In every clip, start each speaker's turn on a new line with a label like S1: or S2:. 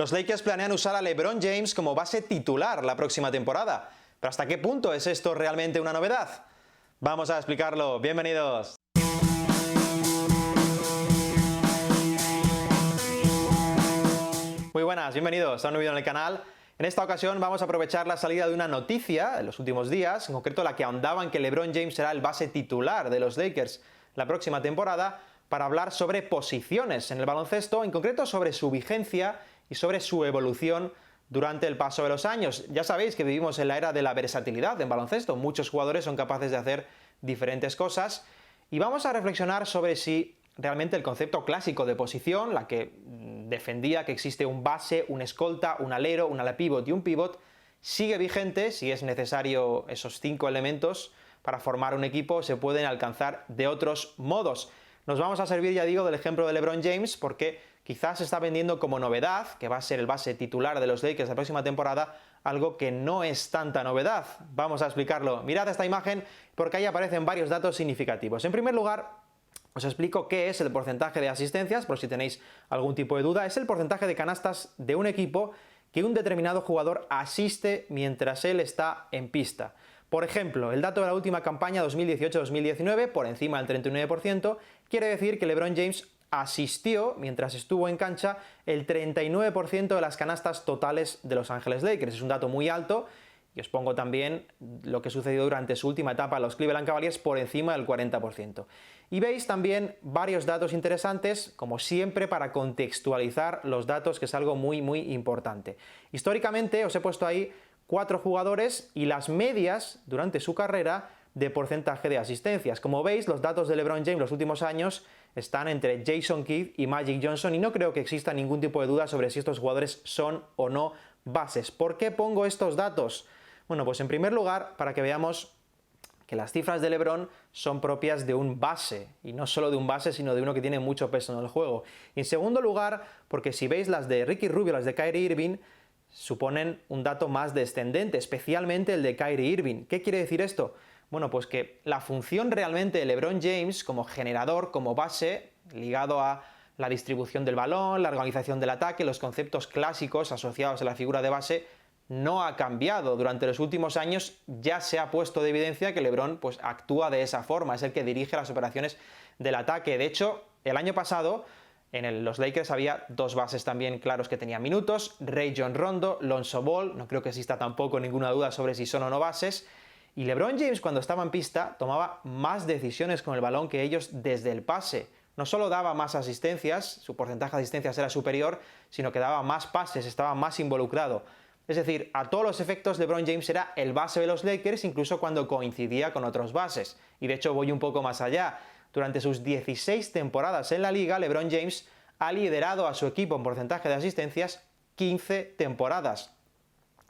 S1: Los Lakers planean usar a LeBron James como base titular la próxima temporada. ¿Pero hasta qué punto es esto realmente una novedad? Vamos a explicarlo. Bienvenidos. Muy buenas, bienvenidos a un nuevo vídeo en el canal. En esta ocasión vamos a aprovechar la salida de una noticia en los últimos días, en concreto la que ahondaba en que LeBron James será el base titular de los Lakers la próxima temporada, para hablar sobre posiciones en el baloncesto, en concreto sobre su vigencia y sobre su evolución durante el paso de los años. Ya sabéis que vivimos en la era de la versatilidad en baloncesto, muchos jugadores son capaces de hacer diferentes cosas, y vamos a reflexionar sobre si realmente el concepto clásico de posición, la que defendía que existe un base, un escolta, un alero, un ala pivot y un pivot, sigue vigente, si es necesario esos 5 elementos para formar un equipo, se pueden alcanzar de otros modos. Nos vamos a servir, ya digo, del ejemplo de LeBron James, porque quizás se está vendiendo como novedad, que va a ser el base titular de los Lakers la próxima temporada, algo que no es tanta novedad. Vamos a explicarlo. Mirad esta imagen, porque ahí aparecen varios datos significativos. En primer lugar, os explico qué es el porcentaje de asistencias, por si tenéis algún tipo de duda. Es el porcentaje de canastas de un equipo que un determinado jugador asiste mientras él está en pista. Por ejemplo, el dato de la última campaña 2018-2019, por encima del 39%, quiere decir que LeBron James asistió, mientras estuvo en cancha, el 39% de las canastas totales de Los Ángeles Lakers. Es un dato muy alto, y os pongo también lo que sucedió durante su última etapa en los Cleveland Cavaliers, por encima del 40%. Y veis también varios datos interesantes, como siempre, para contextualizar los datos, que es algo muy importante. Históricamente os he puesto ahí 4 jugadores y las medias durante su carrera de porcentaje de asistencias. Como veis, los datos de LeBron James los últimos años están entre Jason Kidd y Magic Johnson, y no creo que exista ningún tipo de duda sobre si estos jugadores son o no bases. ¿Por qué pongo estos datos? Bueno, pues en primer lugar, para que veamos que las cifras de LeBron son propias de un base, y no solo de un base, sino de uno que tiene mucho peso en el juego. Y en segundo lugar, porque si veis las de Ricky Rubio, las de Kyrie Irving, suponen un dato más descendente, especialmente el de Kyrie Irving. ¿Qué quiere decir esto? Bueno, pues que la función realmente de LeBron James como generador, como base, ligado a la distribución del balón, la organización del ataque, los conceptos clásicos asociados a la figura de base, no ha cambiado. Durante los últimos años ya se ha puesto de evidencia que LeBron pues actúa de esa forma, es el que dirige las operaciones del ataque. De hecho, el año pasado en los Lakers había 2 bases también claros que tenían minutos, Rajon Rondo, Lonzo Ball, no creo que exista tampoco ninguna duda sobre si son o no bases, y LeBron James, cuando estaba en pista, tomaba más decisiones con el balón que ellos desde el pase. No solo daba más asistencias, su porcentaje de asistencias era superior, sino que daba más pases, estaba más involucrado. Es decir, a todos los efectos LeBron James era el base de los Lakers, incluso cuando coincidía con otros bases. Y de hecho voy un poco más allá. Durante sus 16 temporadas en la liga, LeBron James ha liderado a su equipo en porcentaje de asistencias 15 temporadas.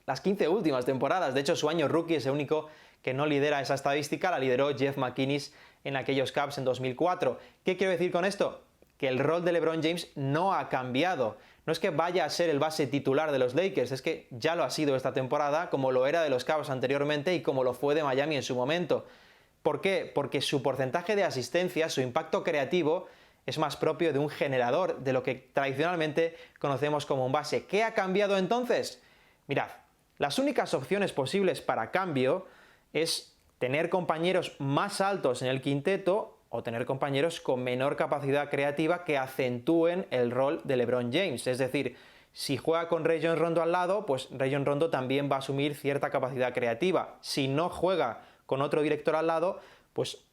S1: Las 15 últimas temporadas, de hecho su año rookie es el único que no lidera esa estadística, la lideró Jeff McInnis en aquellos Cavs en 2004. ¿Qué quiero decir con esto? Que el rol de LeBron James no ha cambiado. No es que vaya a ser el base titular de los Lakers, es que ya lo ha sido esta temporada, como lo era de los Cavs anteriormente y como lo fue de Miami en su momento. ¿Por qué? Porque su porcentaje de asistencia, su impacto creativo, es más propio de un generador, de lo que tradicionalmente conocemos como un base. ¿Qué ha cambiado entonces? Mirad, las únicas opciones posibles para cambio es tener compañeros más altos en el quinteto o tener compañeros con menor capacidad creativa que acentúen el rol de LeBron James. Es decir, si juega con Rajon Rondo al lado, pues Rajon Rondo también va a asumir cierta capacidad creativa. Si no juega con otro director al lado, pues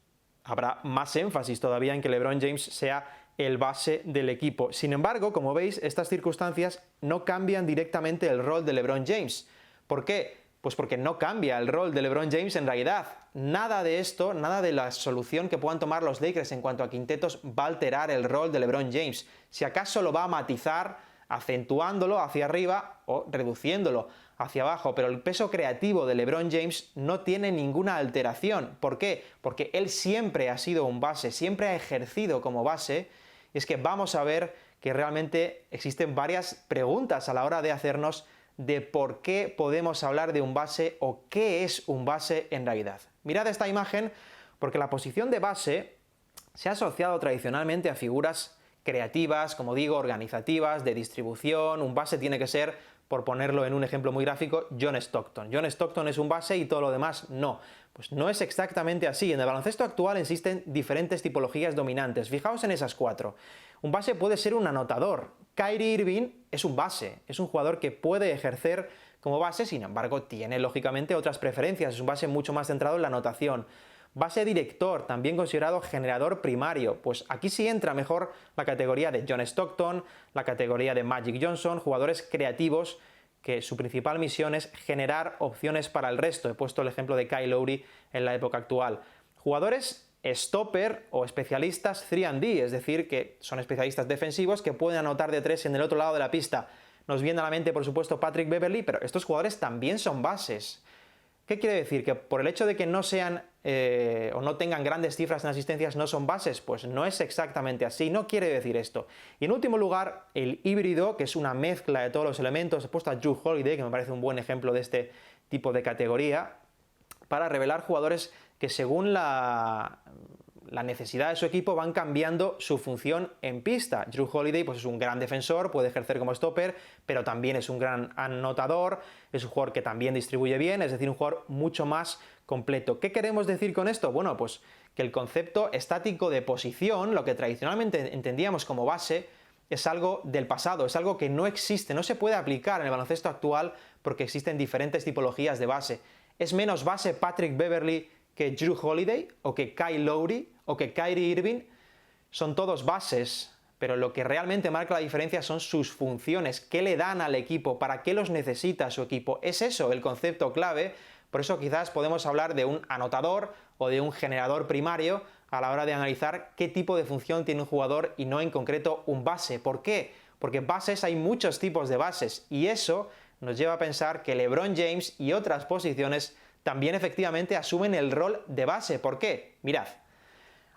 S1: habrá más énfasis todavía en que LeBron James sea el base del equipo. Sin embargo, como veis, estas circunstancias no cambian directamente el rol de LeBron James. ¿Por qué? Pues porque no cambia el rol de LeBron James en realidad. Nada de esto, nada de la solución que puedan tomar los Lakers en cuanto a quintetos va a alterar el rol de LeBron James. Si acaso lo va a matizar, acentuándolo hacia arriba o reduciéndolo hacia abajo, pero el peso creativo de LeBron James no tiene ninguna alteración. ¿Por qué? Porque él siempre ha sido un base, siempre ha ejercido como base, y es que vamos a ver que realmente existen varias preguntas a la hora de hacernos de por qué podemos hablar de un base o qué es un base en realidad. Mirad esta imagen, porque la posición de base se ha asociado tradicionalmente a figuras creativas, como digo, organizativas, de distribución. Un base tiene que ser, por ponerlo en un ejemplo muy gráfico, John Stockton. John Stockton es un base y todo lo demás no. Pues no es exactamente así. En el baloncesto actual existen diferentes tipologías dominantes. Fijaos en esas 4. Un base puede ser un anotador. Kyrie Irving es un base, es un jugador que puede ejercer como base, sin embargo tiene lógicamente otras preferencias, es un base mucho más centrado en la anotación. Base director, también considerado generador primario, pues aquí sí entra mejor la categoría de John Stockton, la categoría de Magic Johnson, jugadores creativos que su principal misión es generar opciones para el resto. He puesto el ejemplo de Kyle Lowry en la época actual. Jugadores stopper o especialistas 3&D, es decir, que son especialistas defensivos que pueden anotar de 3 en el otro lado de la pista. Nos viene a la mente, por supuesto, Patrick Beverley, pero estos jugadores también son bases. ¿Qué quiere decir? ¿Que por el hecho de que no sean o no tengan grandes cifras en asistencias no son bases? Pues no es exactamente así, no quiere decir esto. Y en último lugar, el híbrido, que es una mezcla de todos los elementos. He puesto a Jrue Holiday, que me parece un buen ejemplo de este tipo de categoría, para revelar jugadores que según la necesidad de su equipo van cambiando su función en pista. Jrue Holiday pues es un gran defensor, puede ejercer como stopper, pero también es un gran anotador, es un jugador que también distribuye bien, es decir, un jugador mucho más completo. ¿Qué queremos decir con esto? Bueno, pues que el concepto estático de posición, lo que tradicionalmente entendíamos como base, es algo del pasado, es algo que no existe, no se puede aplicar en el baloncesto actual porque existen diferentes tipologías de base. ¿Es menos base Patrick Beverley que Jrue Holiday o que Kyle Lowry o que Kyrie Irving? Son todos bases, pero lo que realmente marca la diferencia son sus funciones, qué le dan al equipo, para qué los necesita su equipo. Es eso el concepto clave, por eso quizás podemos hablar de un anotador o de un generador primario a la hora de analizar qué tipo de función tiene un jugador y no en concreto un base. ¿Por qué? Porque bases hay muchos tipos de bases y eso nos lleva a pensar que LeBron James y otras posiciones también efectivamente asumen el rol de base. ¿Por qué? Mirad,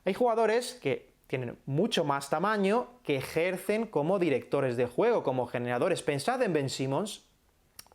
S1: hay jugadores que tienen mucho más tamaño que ejercen como directores de juego, como generadores. Pensad en Ben Simmons,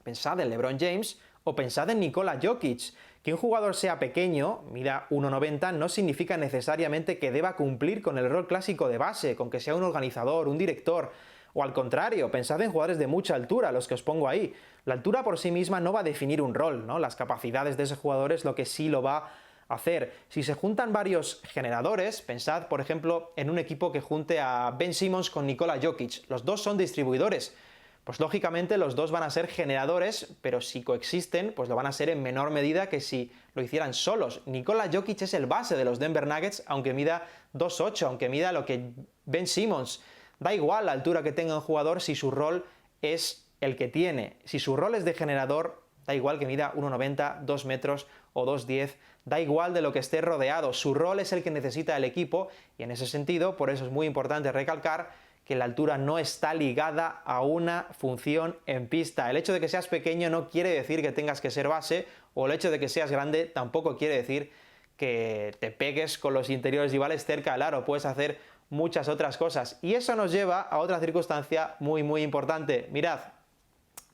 S1: pensad en LeBron James o pensad en Nikola Jokic. Que un jugador sea pequeño, mida 1,90, no significa necesariamente que deba cumplir con el rol clásico de base, con que sea un organizador, un director. O al contrario, pensad en jugadores de mucha altura, los que os pongo ahí. La altura por sí misma no va a definir un rol, ¿no? Las capacidades de ese jugador es lo que sí lo va a hacer. Si se juntan varios generadores, pensad, por ejemplo, en un equipo que junte a Ben Simmons con Nikola Jokic. Los dos son distribuidores. Pues lógicamente los dos van a ser generadores, pero si coexisten, pues lo van a ser en menor medida que si lo hicieran solos. Nikola Jokic es el base de los Denver Nuggets, aunque mida 2,8, aunque mida lo que Ben Simmons. Da igual la altura que tenga un jugador si su rol es el que tiene. Si su rol es de generador, da igual que mida 1,90, 2 metros o 2,10, da igual de lo que esté rodeado. Su rol es el que necesita el equipo y en ese sentido, por eso es muy importante recalcar que la altura no está ligada a una función en pista. El hecho de que seas pequeño no quiere decir que tengas que ser base, o el hecho de que seas grande tampoco quiere decir que te pegues con los interiores rivales cerca del aro. Puedes hacer muchas otras cosas. Y eso nos lleva a otra circunstancia muy importante. Mirad,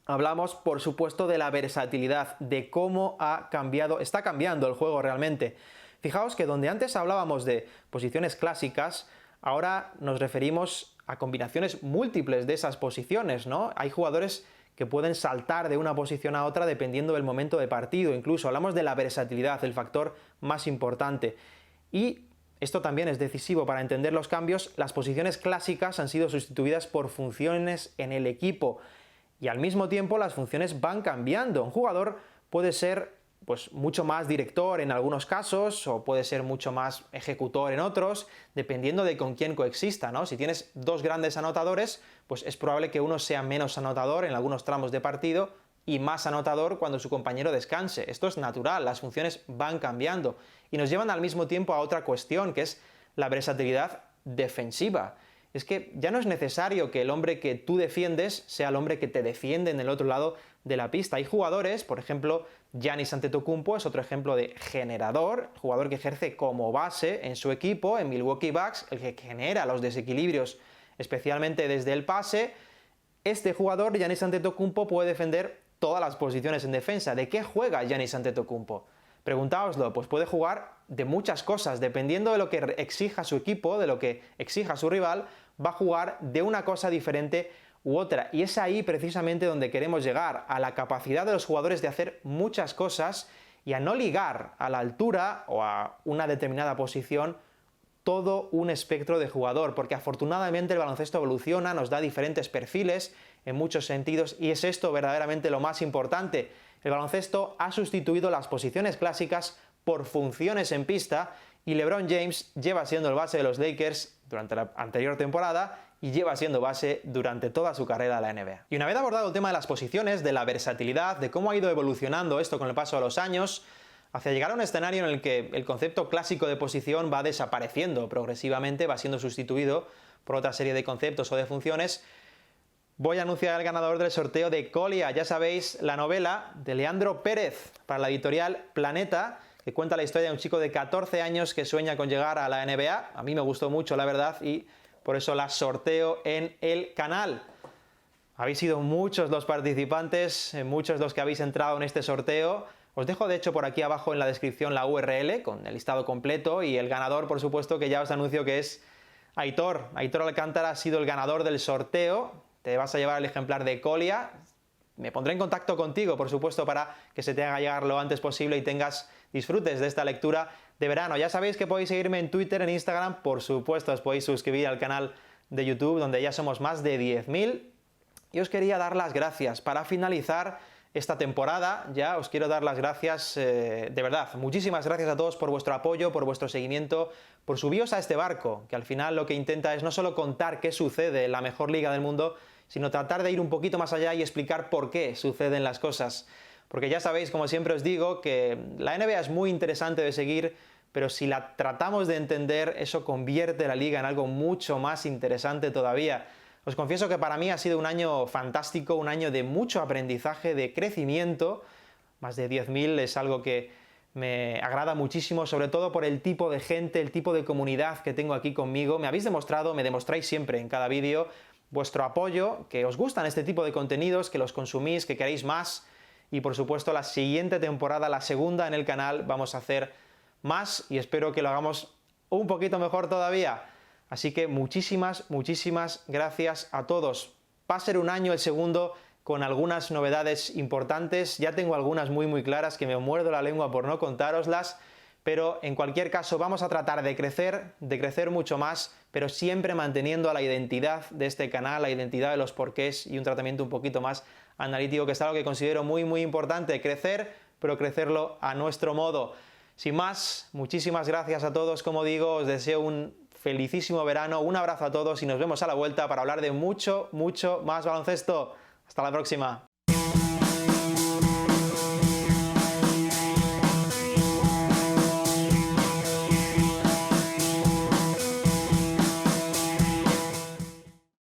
S1: hablamos por supuesto de la versatilidad, de cómo está cambiando el juego realmente. Fijaos que donde antes hablábamos de posiciones clásicas, ahora nos referimos a combinaciones múltiples de esas posiciones, ¿no? Hay jugadores que pueden saltar de una posición a otra dependiendo del momento de partido. Incluso hablamos de la versatilidad, el factor más importante. Y esto también es decisivo para entender los cambios. Las posiciones clásicas han sido sustituidas por funciones en el equipo y al mismo tiempo las funciones van cambiando. Un jugador puede ser pues mucho más director en algunos casos o puede ser mucho más ejecutor en otros, dependiendo de con quién coexista, ¿no? Si tienes dos grandes anotadores, pues es probable que uno sea menos anotador en algunos tramos de partido y más anotador cuando su compañero descanse. Esto es natural, las funciones van cambiando y nos llevan al mismo tiempo a otra cuestión, que es la versatilidad defensiva. Es que ya no es necesario que el hombre que tú defiendes sea el hombre que te defiende en el otro lado de la pista. Hay jugadores, por ejemplo, Giannis Antetokounmpo es otro ejemplo de generador, jugador que ejerce como base en su equipo, en Milwaukee Bucks, el que genera los desequilibrios, especialmente desde el pase. Este jugador, Giannis Antetokounmpo, puede defender todas las posiciones en defensa. ¿De qué juega Giannis Antetokounmpo? Preguntáoslo, pues puede jugar de muchas cosas, dependiendo de lo que exija su equipo, de lo que exija su rival, va a jugar de una cosa diferente u otra. Y es ahí precisamente donde queremos llegar, a la capacidad de los jugadores de hacer muchas cosas y a no ligar a la altura o a una determinada posición todo un espectro de jugador, porque afortunadamente el baloncesto evoluciona, nos da diferentes perfiles en muchos sentidos y es esto verdaderamente lo más importante. El baloncesto ha sustituido las posiciones clásicas por funciones en pista y LeBron James lleva siendo el base de los Lakers durante la anterior temporada y lleva siendo base durante toda su carrera en la NBA. Y una vez abordado el tema de las posiciones, de la versatilidad, de cómo ha ido evolucionando esto con el paso de los años, hacia llegar a un escenario en el que el concepto clásico de posición va desapareciendo progresivamente, va siendo sustituido por otra serie de conceptos o de funciones, voy a anunciar el ganador del sorteo de Colia, ya sabéis, la novela de Leandro Pérez para la editorial Planeta, que cuenta la historia de un chico de 14 años que sueña con llegar a la NBA. A mí me gustó mucho, la verdad, y por eso la sorteo en el canal. Habéis sido muchos los participantes, muchos los que habéis entrado en este sorteo. Os dejo de hecho por aquí abajo en la descripción la URL con el listado completo y el ganador, por supuesto, que ya os anuncio que es Aitor. Aitor Alcántara ha sido el ganador del sorteo. Te vas a llevar el ejemplar de Colia. Me pondré en contacto contigo, por supuesto, para que se te haga llegar lo antes posible y disfrutes de esta lectura de verano. Ya sabéis que podéis seguirme en Twitter, en Instagram, por supuesto os podéis suscribir al canal de YouTube, donde ya somos más de 10.000. Y os quería dar las gracias. Para finalizar esta temporada, ya os quiero dar las gracias, de verdad, muchísimas gracias a todos por vuestro apoyo, por vuestro seguimiento, por subiros a este barco, que al final lo que intenta es no solo contar qué sucede en la mejor liga del mundo, sino tratar de ir un poquito más allá y explicar por qué suceden las cosas. Porque ya sabéis, como siempre os digo, que la NBA es muy interesante de seguir, pero si la tratamos de entender, eso convierte la liga en algo mucho más interesante todavía. Os confieso que para mí ha sido un año fantástico, un año de mucho aprendizaje, de crecimiento. Más de 10.000 es algo que me agrada muchísimo, sobre todo por el tipo de gente, el tipo de comunidad que tengo aquí conmigo. Me habéis demostrado, me demostráis siempre en cada vídeo vuestro apoyo, que os gustan este tipo de contenidos, que los consumís, que queréis más. Y por supuesto la siguiente temporada, la segunda en el canal, vamos a hacer más y espero que lo hagamos un poquito mejor todavía. Así que muchísimas gracias a todos. Va a ser un año el segundo con algunas novedades importantes. Ya tengo algunas muy claras que me muerdo la lengua por no contároslas, pero en cualquier caso vamos a tratar de crecer mucho más, pero siempre manteniendo la identidad de este canal, la identidad de los porqués y un tratamiento un poquito más analítico, que es algo que considero muy importante. Crecer, pero crecerlo a nuestro modo. Sin más, muchísimas gracias a todos. Como digo, os deseo un felicísimo verano, un abrazo a todos y nos vemos a la vuelta para hablar de mucho más baloncesto. Hasta la próxima.